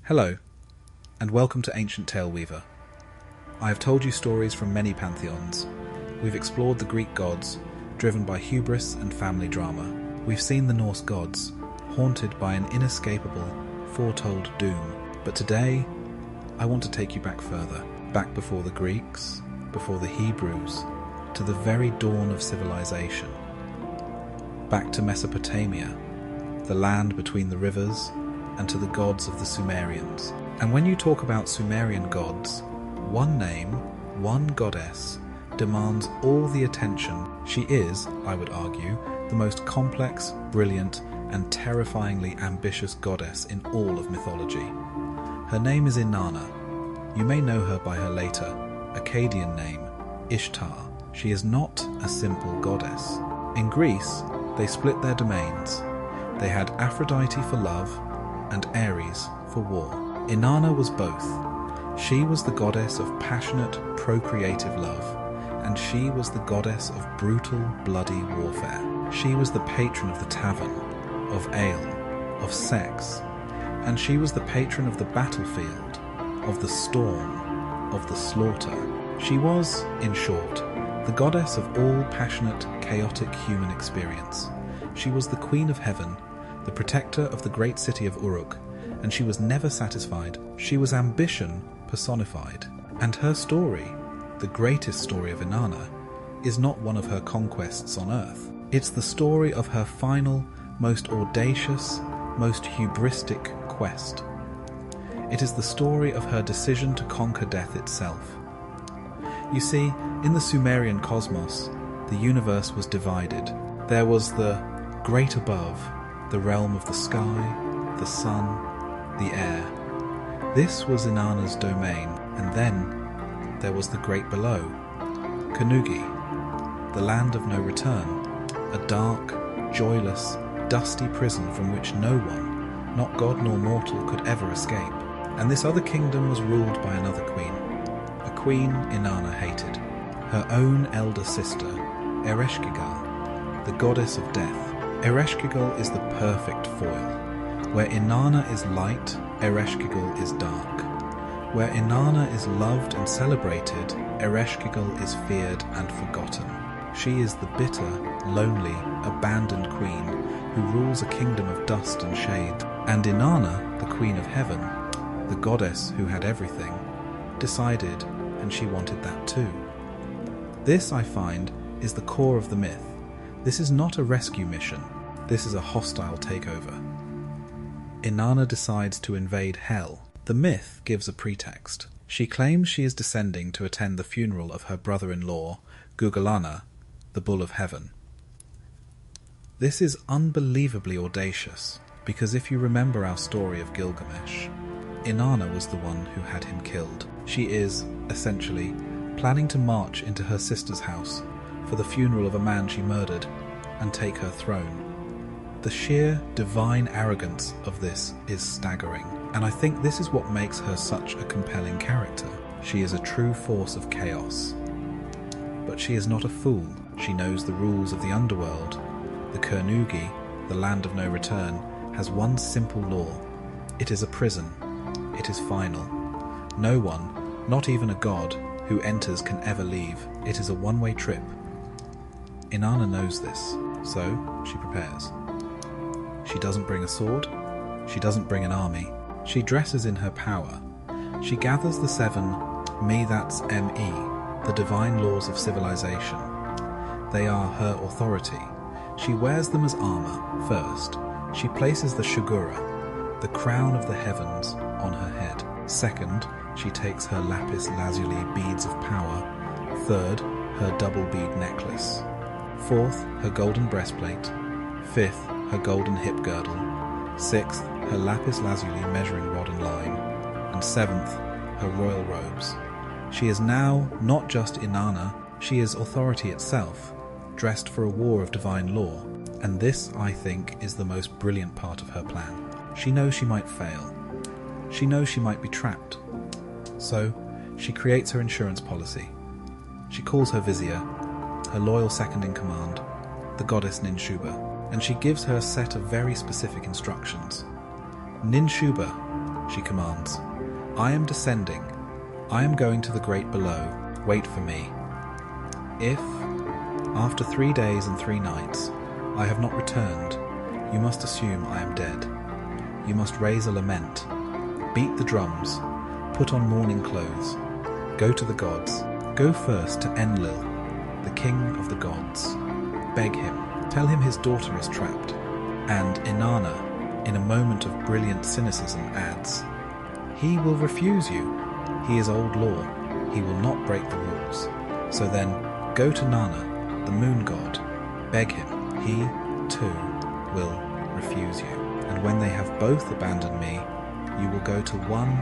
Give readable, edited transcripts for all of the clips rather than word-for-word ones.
Hello, and welcome to Ancient Tale Weaver. I have told you stories from many pantheons. We've explored the Greek gods, driven by hubris and family drama. We've seen the Norse gods, haunted by an inescapable, foretold doom. But today, I want to take you back further, back before the Greeks, before the Hebrews, to the very dawn of civilization. Back to Mesopotamia, the land between the rivers, and to the gods of the Sumerians. And when you talk about Sumerian gods, one name, one goddess, demands all the attention. She is, I would argue, the most complex, brilliant, and terrifyingly ambitious goddess in all of mythology. Her name is Inanna. You may know her by her later, Akkadian name, Ishtar. She is not a simple goddess. In Greece, they split their domains. They had Aphrodite for love, and Ares for war. Inanna was both. She was the goddess of passionate, procreative love, and she was the goddess of brutal, bloody warfare. She was the patron of the tavern, of ale, of sex, and she was the patron of the battlefield, of the storm, of the slaughter. She was, in short, the goddess of all passionate, chaotic human experience. She was the queen of heaven, the protector of the great city of Uruk, and she was never satisfied. She was ambition personified. And her story, the greatest story of Inanna, is not one of her conquests on earth. It's the story of her final, most audacious, most hubristic quest. It is the story of her decision to conquer death itself. You see, in the Sumerian cosmos, the universe was divided. There was the great above, the realm of the sky, the sun, the air. This was Inanna's domain, and then there was the great below, Kanugi, the land of no return, a dark, joyless, dusty prison from which no one, not god nor mortal, could ever escape. And this other kingdom was ruled by another queen, a queen Inanna hated, her own elder sister, Ereshkigal, the goddess of death. Ereshkigal is the perfect foil. Where Inanna is light, Ereshkigal is dark. Where Inanna is loved and celebrated, Ereshkigal is feared and forgotten. She is the bitter, lonely, abandoned queen who rules a kingdom of dust and shade. And Inanna, the queen of heaven, the goddess who had everything, decided, and she wanted that too. This, I find, is the core of the myth. This is not a rescue mission. This is a hostile takeover. Inanna decides to invade hell. The myth gives a pretext. She claims she is descending to attend the funeral of her brother-in-law, Gugalana, the bull of heaven. This is unbelievably audacious, because if you remember our story of Gilgamesh, Inanna was the one who had him killed. She is, essentially, planning to march into her sister's house for the funeral of a man she murdered, and take her throne. The sheer divine arrogance of this is staggering, and I think this is what makes her such a compelling character. She is a true force of chaos. But she is not a fool. She knows the rules of the Underworld. The Kanugi, the land of no return, has one simple law. It is a prison. It is final. No one, not even a god, who enters can ever leave. It is a one-way trip. Inanna knows this, so she prepares. She doesn't bring a sword. She doesn't bring an army. She dresses in her power. She gathers the 7 me, that's me, the divine laws of civilization. They are her authority. She wears them as armor. First, she places the shugura, the crown of the heavens, on her head. Second, she takes her lapis lazuli beads of power. Third, her double bead necklace. Fourth, her golden breastplate. Fifth, her golden hip girdle. Sixth, her lapis lazuli measuring rod and line. And seventh, her royal robes. She is now not just Inanna, she is authority itself, dressed for a war of divine law. And this, I think, is the most brilliant part of her plan. She knows she might fail. She knows she might be trapped. So, she creates her insurance policy. She calls her vizier, her loyal second-in-command, the goddess Ninshuba, and she gives her a set of very specific instructions. Ninshuba, she commands. I am descending. I am going to the great below. Wait for me. If, after 3 days and 3 nights, I have not returned, you must assume I am dead. You must raise a lament. Beat the drums. Put on mourning clothes. Go to the gods. Go first to Enlil, the king of the gods. Beg him. Tell him his daughter is trapped. And Inanna, in a moment of brilliant cynicism, adds, he will refuse you. He is old law. He will not break the rules. So then, go to Nana, the moon god. Beg him. He, too, will refuse you. And when they have both abandoned me, you will go to one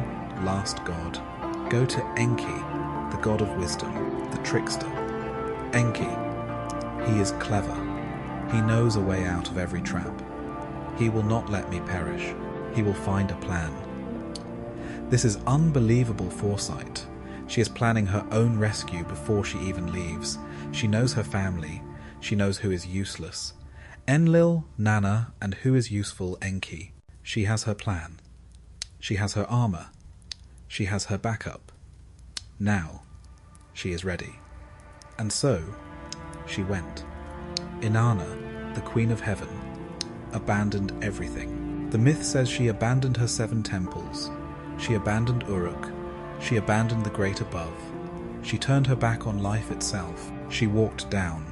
last god. Go to Enki, the god of wisdom, the trickster. Enki. He is clever. He knows a way out of every trap. He will not let me perish. He will find a plan. This is unbelievable foresight. She is planning her own rescue before she even leaves. She knows her family. She knows who is useless. Enlil, Nana, and who is useful, Enki. She has her plan. She has her armor. She has her backup. Now, she is ready. And so, she went. Inanna, the Queen of Heaven, abandoned everything. The myth says she abandoned her 7 temples. She abandoned Uruk. She abandoned the great above. She turned her back on life itself. She walked down.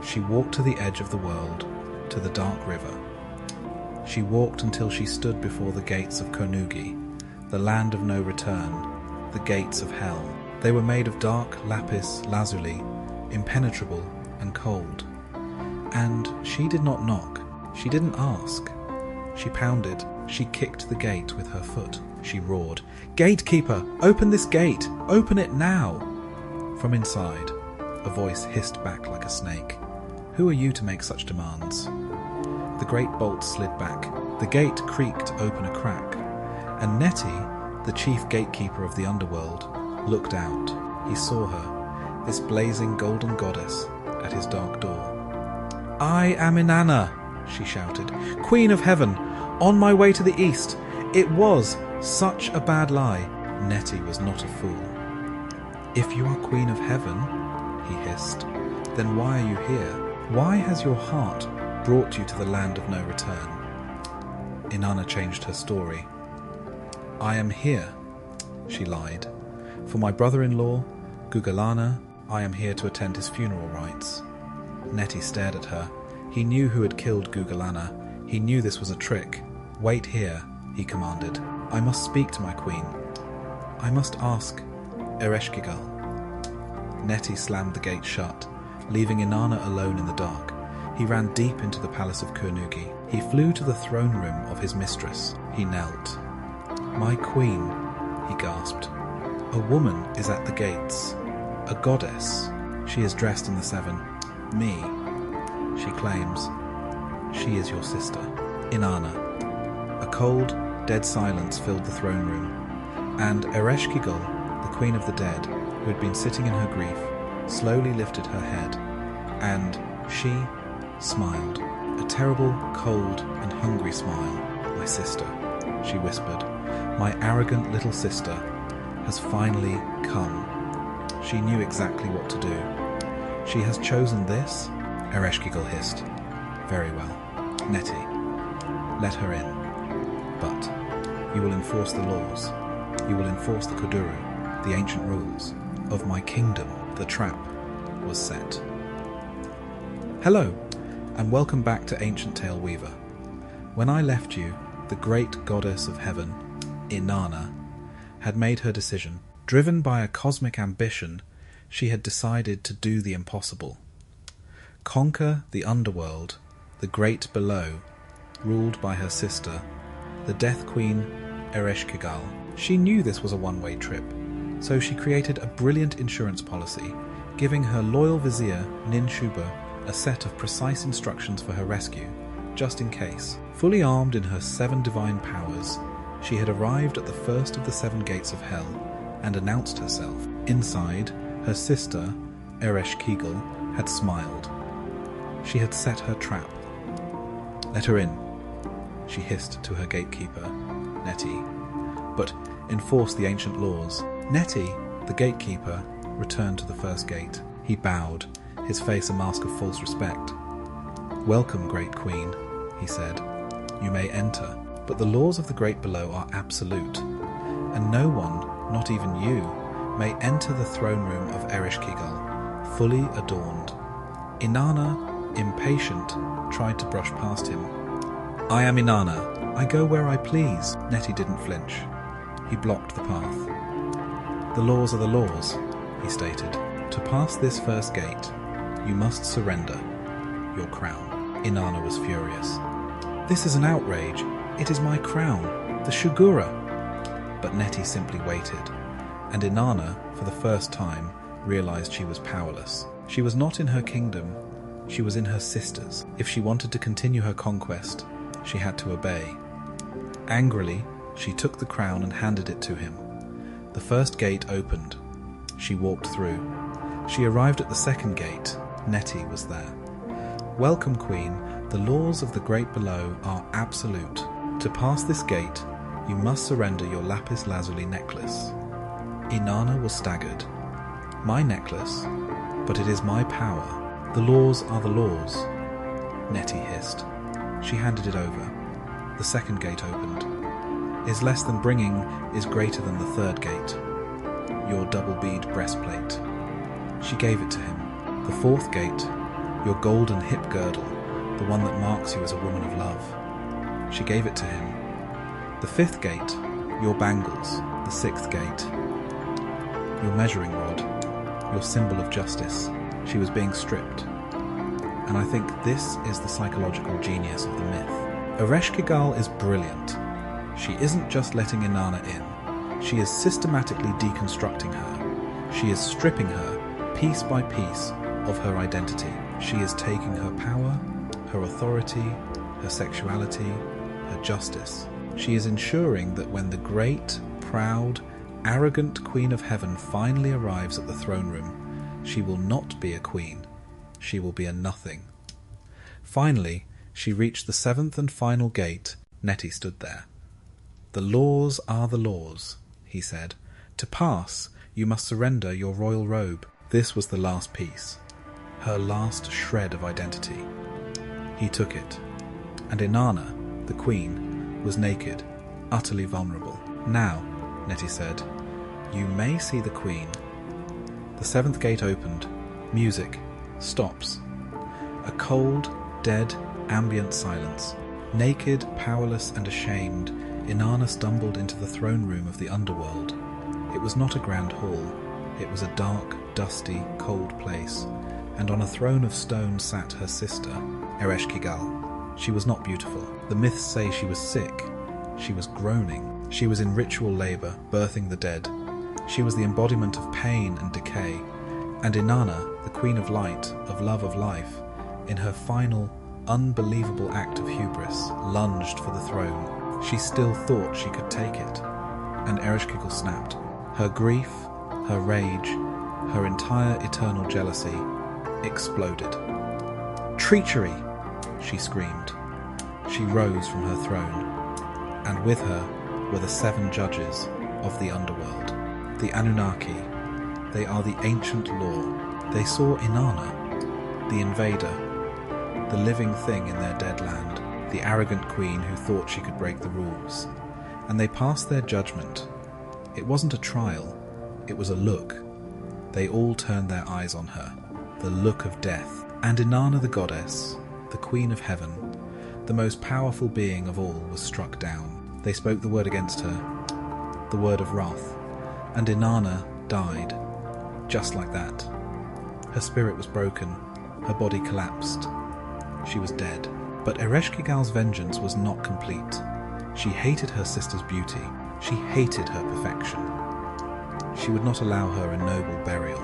She walked to the edge of the world, to the dark river. She walked until she stood before the gates of Konugi, the land of no return, the gates of hell. They were made of dark lapis lazuli, impenetrable and cold. And she did not knock. She didn't ask. She pounded. She kicked the gate with her foot. She roared, "Gatekeeper, open this gate! Open it now!" From inside, a voice hissed back like a snake. Who are you to make such demands? The great bolt slid back. The gate creaked open a crack. And Neti, the chief gatekeeper of the Underworld, looked out. He saw her, this blazing golden goddess, at his dark door. "I am Inanna," she shouted, "Queen of Heaven, on my way to the east. It was such a bad lie." Neti was not a fool. "If you are Queen of Heaven," he hissed, "then why are you here? Why has your heart brought you to the land of no return?" Inanna changed her story. "I am here," she lied. "For my brother-in-law, Gugalana, I am here to attend his funeral rites." Neti stared at her. He knew who had killed Gugalana. He knew this was a trick. "Wait here," he commanded. "I must speak to my queen. I must ask Ereshkigal." Neti slammed the gate shut, leaving Inanna alone in the dark. He ran deep into the palace of Konugi. He flew to the throne room of his mistress. He knelt. "My queen," he gasped. "A woman is at the gates. A goddess. She is dressed in the 7. Me, she claims. She is your sister, Inanna." A cold, dead silence filled the throne room, and Ereshkigal, the queen of the dead, who had been sitting in her grief, slowly lifted her head, and she smiled. A terrible, cold, and hungry smile. "My sister," she whispered, "my arrogant little sister has finally come." She knew exactly what to do. "She has chosen this?" Ereshkigal hissed. "Very well. Neti, let her in. But you will enforce the laws. You will enforce the Kuduru, the ancient rules of my kingdom." The trap was set. Hello, and welcome back to Ancient Tale Weaver. When I left you, the great goddess of heaven, Inanna, had made her decision. Driven by a cosmic ambition, she had decided to do the impossible. Conquer the Underworld, the great below, ruled by her sister, the Death Queen Ereshkigal. She knew this was a one-way trip, so she created a brilliant insurance policy, giving her loyal vizier Nin Shuba a set of precise instructions for her rescue, just in case. Fully armed in her 7 divine powers, she had arrived at the first of the 7 gates of hell and announced herself. Inside, her sister, Ereshkigal, had smiled. She had set her trap. "Let her in," she hissed to her gatekeeper, Neti. but enforce the ancient laws. Neti, the gatekeeper, returned to the first gate. He bowed, his face a mask of false respect. "Welcome, great queen," he said. "You may enter, but the laws of the great below are absolute, and no one, not even you, may enter the throne room of Ereshkigal, fully adorned." Inanna, impatient, tried to brush past him. "I am Inanna. I go where I please." Neti didn't flinch. He blocked the path. "The laws are the laws," he stated. "To pass this first gate, you must surrender your crown." Inanna was furious. "This is an outrage. It is my crown, the Shugura." But Neti simply waited, and Inanna, for the first time, realized she was powerless. She was not in her kingdom, she was in her sister's. If she wanted to continue her conquest, she had to obey. Angrily, she took the crown and handed it to him. The first gate opened. She walked through. She arrived at the second gate. Neti was there. "Welcome, Queen. The laws of the great below are absolute. To pass this gate, you must surrender your lapis lazuli necklace." Inanna was staggered. "My necklace? But it is my power. The laws are the laws." Neti hissed. She handed it over. The second gate opened. "Is less than bringing is greater than the third gate. Your double bead breastplate." She gave it to him. "The fourth gate, your golden hip girdle, the one that marks you as a woman of love." She gave it to him. "The fifth gate, your bangles. The sixth gate, your measuring rod, your symbol of justice." She was being stripped. And I think this is the psychological genius of the myth. Ereshkigal is brilliant. She isn't just letting Inanna in. She is systematically deconstructing her. She is stripping her, piece by piece, of her identity. She is taking her power, her authority, her sexuality, her justice. She is ensuring that when the great, proud, arrogant Queen of Heaven finally arrives at the throne room, she will not be a queen. She will be a nothing. Finally, she reached the seventh and final gate. Neti stood there. "The laws are the laws," he said. "To pass, you must surrender your royal robe." This was the last piece, her last shred of identity. He took it, and Inanna, the queen, was naked, utterly vulnerable. "Now," Neti said, "you may see the queen." The seventh gate opened. Music. Stops. A cold, dead, ambient silence. Naked, powerless and ashamed, Inanna stumbled into the throne room of the Underworld. It was not a grand hall. It was a dark, dusty, cold place, and on a throne of stone sat her sister, Ereshkigal. She was not beautiful. The myths say she was sick. She was groaning. She was in ritual labor, birthing the dead. She was the embodiment of pain and decay. And Inanna, the queen of light, of love of life, in her final, unbelievable act of hubris, lunged for the throne. She still thought she could take it. And Ereshkigal snapped. Her grief, her rage, her entire eternal jealousy exploded. "Treachery!" she screamed. She rose from her throne, and with her were the 7 judges of the Underworld. The Anunnaki. They are the ancient law. They saw Inanna, the invader, the living thing in their dead land, the arrogant queen who thought she could break the rules. And they passed their judgment. It wasn't a trial, it was a look. They all turned their eyes on her, the look of death. And Inanna the goddess, the queen of heaven, the most powerful being of all, was struck down. They spoke the word against her, the word of wrath, and Inanna died, just like that. Her spirit was broken, her body collapsed. She was dead. But Ereshkigal's vengeance was not complete. She hated her sister's beauty. She hated her perfection. She would not allow her a noble burial.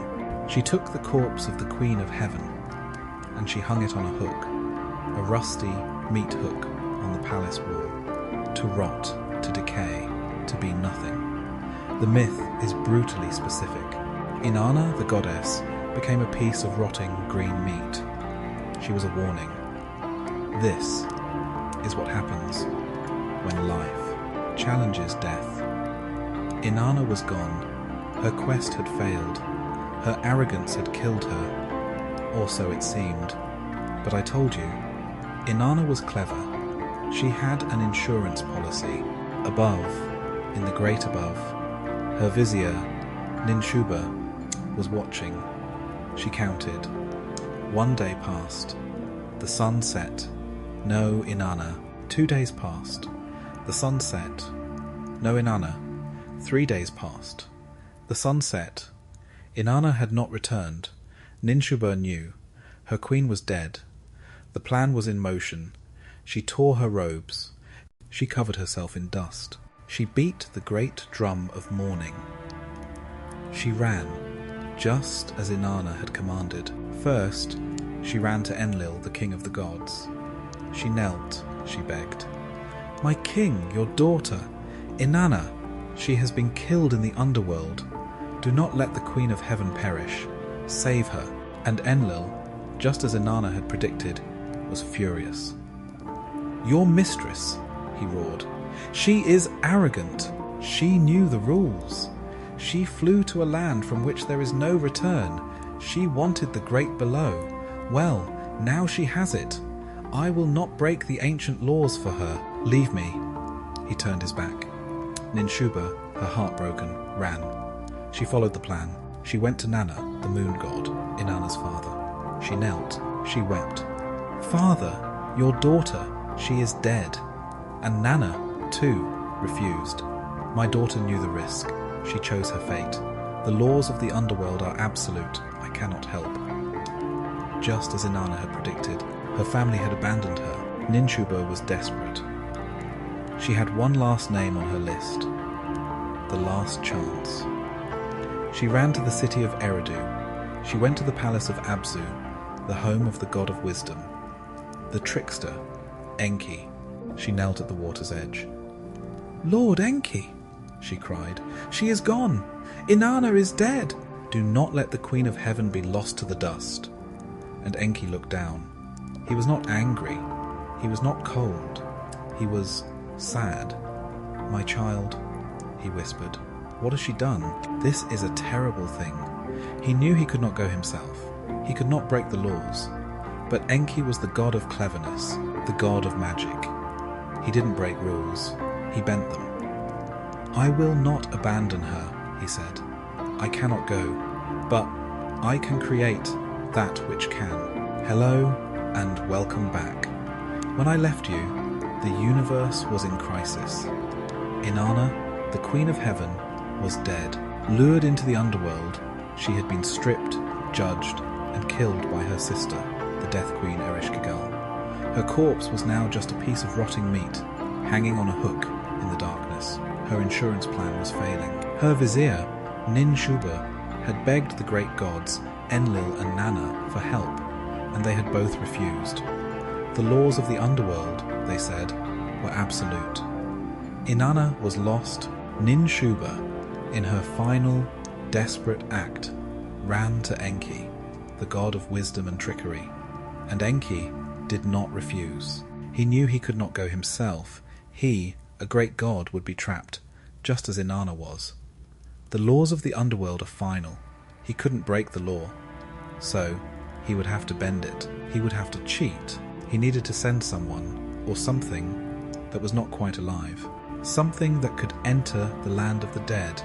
She took the corpse of the Queen of Heaven, and she hung it on a hook, a rusty meat hook on the palace wall, to rot, to decay, to be nothing. The myth is brutally specific. Inanna, the goddess, became a piece of rotting green meat. She was a warning. This is what happens when life challenges death. Inanna was gone. Her quest had failed. Her arrogance had killed her. Or so it seemed. But I told you, Inanna was clever. She had an insurance policy. Above, in the great above, her vizier, Ninshuba, was watching. She counted. 1 day passed. The sun set. No Inanna. 2 days passed. The sun set. No Inanna. 3 days passed. The sun set. Inanna had not returned. Ninshuba knew. Her queen was dead. The plan was in motion. She tore her robes. She covered herself in dust. She beat the great drum of mourning. She ran, just as Inanna had commanded. First, she ran to Enlil, the king of the gods. She knelt, she begged. "My king, your daughter, Inanna, she has been killed in the underworld. Do not let the queen of heaven perish. Save her." And Enlil, just as Inanna had predicted, was furious. "Your mistress," he roared. "She is arrogant. She knew the rules. She flew to a land from which there is no return. She wanted the great below. Well, now she has it. I will not break the ancient laws for her. Leave me." He turned his back. Ninshuba, her heart broken, ran. She followed the plan. She went to Nanna, the moon god, Inanna's father. She knelt. She wept. "Father, your daughter, she is dead." And Nanna, too, refused. "My daughter knew the risk. She chose her fate. The laws of the underworld are absolute. I cannot help." Just as Inanna had predicted, her family had abandoned her. Ninshuba was desperate. She had one last name on her list. The last chance. She ran to the city of Eridu. She went to the palace of Abzu, the home of the god of wisdom. The trickster, Enki. She knelt at the water's edge. "Lord Enki," she cried, "she is gone. Inanna is dead. Do not let the Queen of Heaven be lost to the dust." And Enki looked down. He was not angry. He was not cold. He was sad. "My child," he whispered, "what has she done? This is a terrible thing." He knew he could not go himself. He could not break the laws. But Enki was the god of cleverness, the god of magic. He didn't break rules. He bent them. "I will not abandon her," he said. "I cannot go, but I can create that which can. Hello and welcome back. When I left you, the universe was in crisis. Inanna, the Queen of Heaven, was dead. Lured into the underworld, she had been stripped, judged, and killed by her sister, the Death Queen Ereshkigal. Her corpse was now just a piece of rotting meat, hanging on a hook in the darkness. Her insurance plan was failing. Her vizier, Ninshuba, had begged the great gods, Enlil and Nanna, for help, and they had both refused. The laws of the underworld, they said, were absolute. Inanna was lost. Ninshuba, in her final, desperate act, ran to Enki, the god of wisdom and trickery, and Enki did not refuse. He knew he could not go himself. He, a great god, would be trapped, just as Inanna was. The laws of the underworld are final. He couldn't break the law. So, he would have to bend it. He would have to cheat. He needed to send someone, or something, that was not quite alive. Something that could enter the land of the dead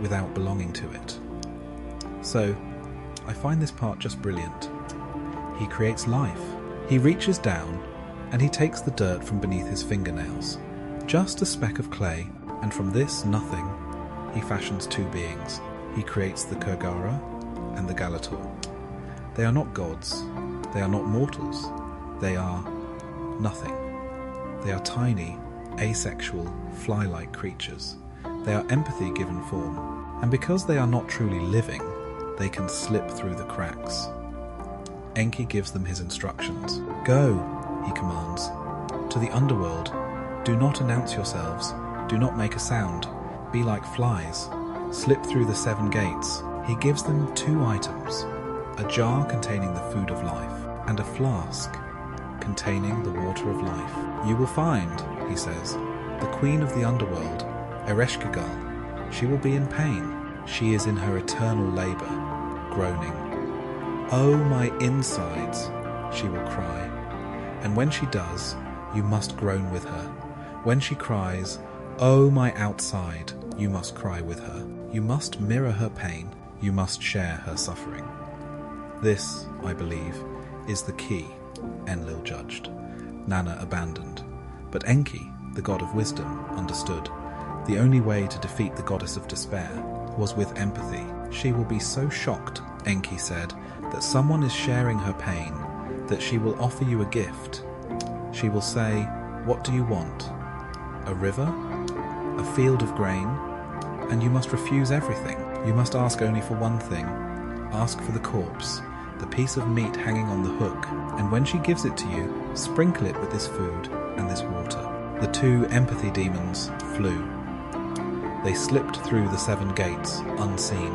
without belonging to it. So, I find this part just brilliant. He creates life. He reaches down, and he takes the dirt from beneath his fingernails. Just a speck of clay, and from this nothing, he fashions two beings. He creates the Kurgara and the Galator. They are not gods. They are not mortals. They are nothing. They are tiny, asexual, fly-like creatures. They are empathy given form. And because they are not truly living, they can slip through the cracks. Enki gives them his instructions. "Go," he commands, "to the underworld. Do not announce yourselves. Do not make a sound. Be like flies. Slip through the 7 gates." He gives them 2 items, a jar containing the food of life, and a flask containing the water of life. "You will find," he says, "the queen of the underworld, Ereshkigal, She will be in pain. She is in her eternal labor, groaning. Oh, my insides, she will cry. And when she does, you must groan with her. When she cries, oh, my outside, you must cry with her. You must mirror her pain. You must share her suffering. This, I believe, is the key, Enlil judged. Nanna abandoned. But Enki, the god of wisdom, understood. The only way to defeat the goddess of despair was with empathy. She will be so shocked, Enki said, that someone is sharing her pain, that she will offer you a gift. She will say, what do you want? A river? A field of grain? And you must refuse everything. You must ask only for one thing. Ask for the corpse, the piece of meat hanging on the hook, and when she gives it to you, sprinkle it with this food and this water. The two empathy demons flew. They slipped through the 7 gates, unseen.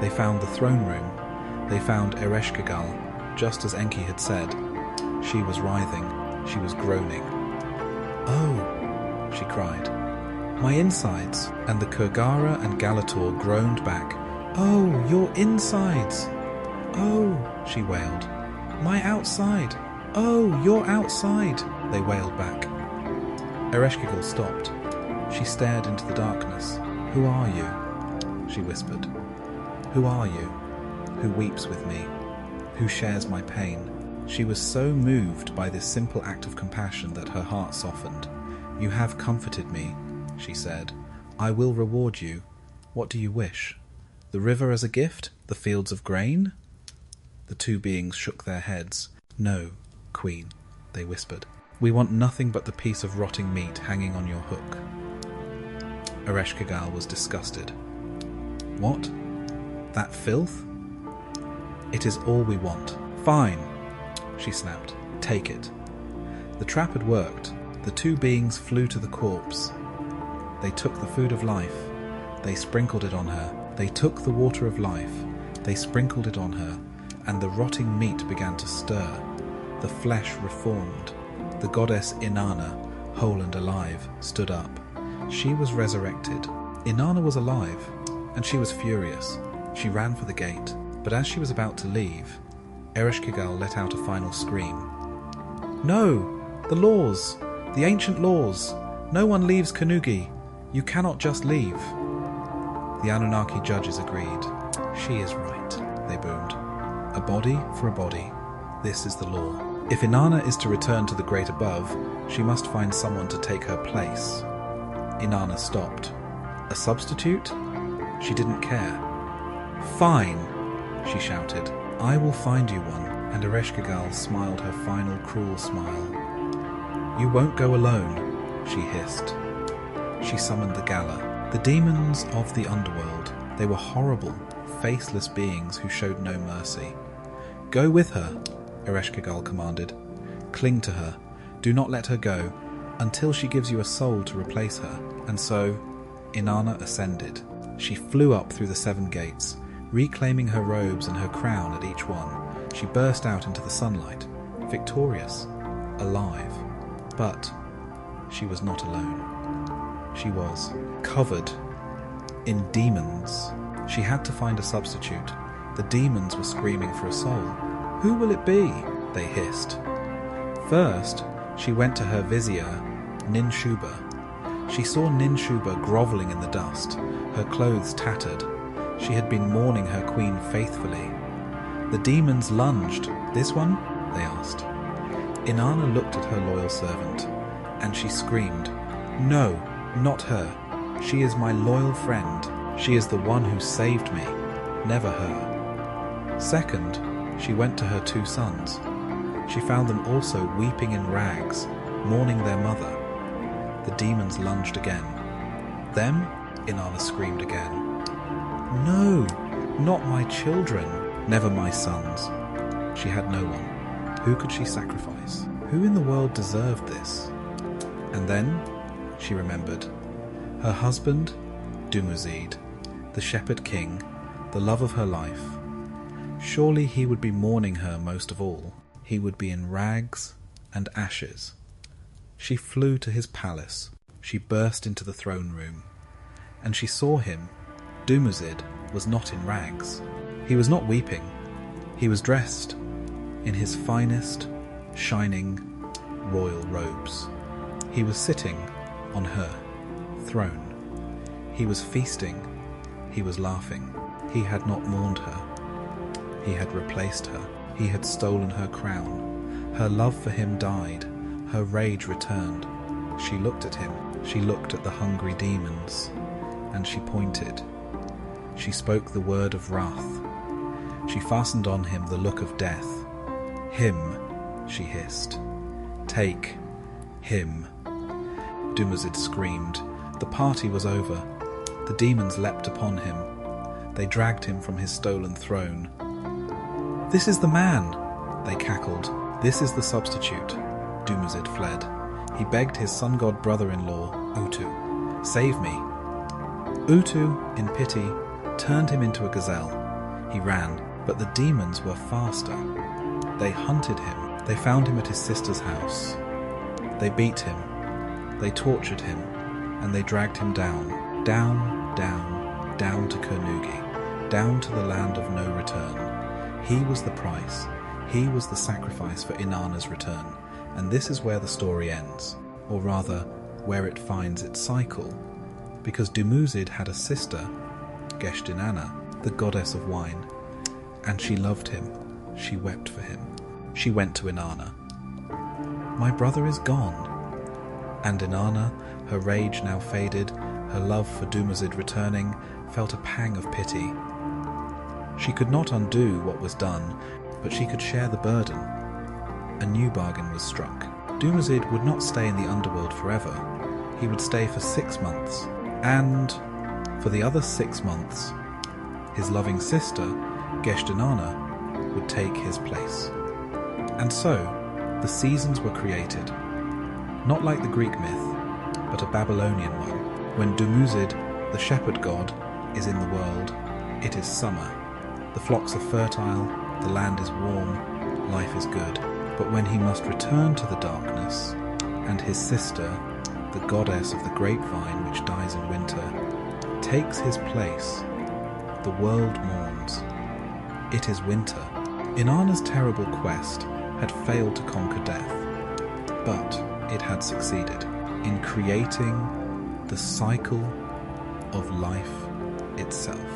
They found the throne room. They found Ereshkigal, just as Enki had said. She was writhing. She was groaning. Oh, she cried. My insides. And the Kurgara and Galator groaned back. Oh, your insides. Oh, she wailed. My outside. Oh, your outside, they wailed back. Ereshkigal stopped. She stared into the darkness. Who are you? She whispered. Who are you? Who weeps with me? Who shares my pain? She was so moved by this simple act of compassion that her heart softened. You have comforted me, she said. I will reward you. What do you wish? The river as a gift? The fields of grain? The two beings shook their heads. No, Queen, they whispered. We want nothing but the piece of rotting meat hanging on your hook. Ereshkigal was disgusted. What? That filth? It is all we want. Fine, she snapped. Take it. The trap had worked. The two beings flew to the corpse. They took the food of life. They sprinkled it on her. They took the water of life. They sprinkled it on her, and the rotting meat began to stir. The flesh reformed. The goddess Inanna, whole and alive, stood up. She was resurrected. Inanna was alive, and she was furious. She ran for the gate, but as she was about to leave, Ereshkigal let out a final scream. No! The laws! The ancient laws! No one leaves Kanugi! You cannot just leave! The Anunnaki judges agreed. She is right, they boomed. A body for a body. This is the law. If Inanna is to return to the great above, she must find someone to take her place. Inanna stopped. A substitute? She didn't care. Fine, she shouted. I will find you one. And Ereshkigal smiled her final cruel smile. You won't go alone, she hissed. She summoned the Gala, the demons of the Underworld. They were horrible, faceless beings who showed no mercy. Go with her, Ereshkigal commanded. Cling to her. Do not let her go, until she gives you a soul to replace her. And so, Inanna ascended. She flew up through the 7 gates, reclaiming her robes and her crown at each one. She burst out into the sunlight, victorious, alive. But she was not alone. She was covered in demons. She had to find a substitute. The demons were screaming for a soul. Who will it be? They hissed. First, she went to her vizier, Ninshuba. She saw Ninshuba grovelling in the dust, her clothes tattered. She had been mourning her queen faithfully. The demons lunged. This one? They asked. Inanna looked at her loyal servant, and she screamed, No, not her. She is my loyal friend. She is the one who saved me, never her. Second, she went to her 2 sons. She found them also weeping in rags, mourning their mother. The demons lunged again. Them? Inanna screamed again. No, not my children, never my sons. She had no one. Who could she sacrifice? Who in the world deserved this? And then she remembered. Her husband, Dumuzid, the shepherd king, the love of her life. Surely he would be mourning her most of all. He would be in rags and ashes. She flew to his palace. She burst into the throne room. and she saw him. Dumuzid was not in rags. He was not weeping. He was dressed in his finest, shining, royal robes. He was sitting on her throne. He was feasting. He was laughing. He had not mourned her. He had replaced her. He had stolen her crown. Her love for him died. Her rage returned. She looked at him. She looked at the hungry demons, and she pointed. She spoke the word of wrath. She fastened on him the look of death. Him, she hissed. Take him. Dumuzid screamed. The party was over. The demons leapt upon him. They dragged him from his stolen throne. "This is the man," they cackled. "This is the substitute." Dumuzid fled. He begged his sun-god brother-in-law, Utu, "Save me." Utu, in pity, turned him into a gazelle. He ran, but the demons were faster. They hunted him. They found him at his sister's house. They beat him. They tortured him, and they dragged him down, down, down, down to Kernugi, down to the land of no return. He was the price. He was the sacrifice for Inanna's return. And this is where the story ends, or rather, where it finds its cycle, because Dumuzid had a sister, Inanna, the goddess of wine, and she loved him. She wept for him. She went to Inanna. "My brother is gone." And Inanna, her rage now faded, her love for Dumuzid returning, felt a pang of pity. She could not undo what was done, but she could share the burden. A new bargain was struck. Dumuzid would not stay in the underworld forever. He would stay for 6 months, and for the other 6 months, his loving sister, Inanna, would take his place. And so, the seasons were created, not like the Greek myth, but a Babylonian one. When Dumuzid, the shepherd god, is in the world, it is summer. The flocks are fertile, the land is warm, life is good. But when he must return to the darkness, and his sister, the goddess of the grapevine which dies in winter, takes his place, the world mourns. It is winter. Inanna's terrible quest had failed to conquer death, but it had succeeded in creating the cycle of life itself.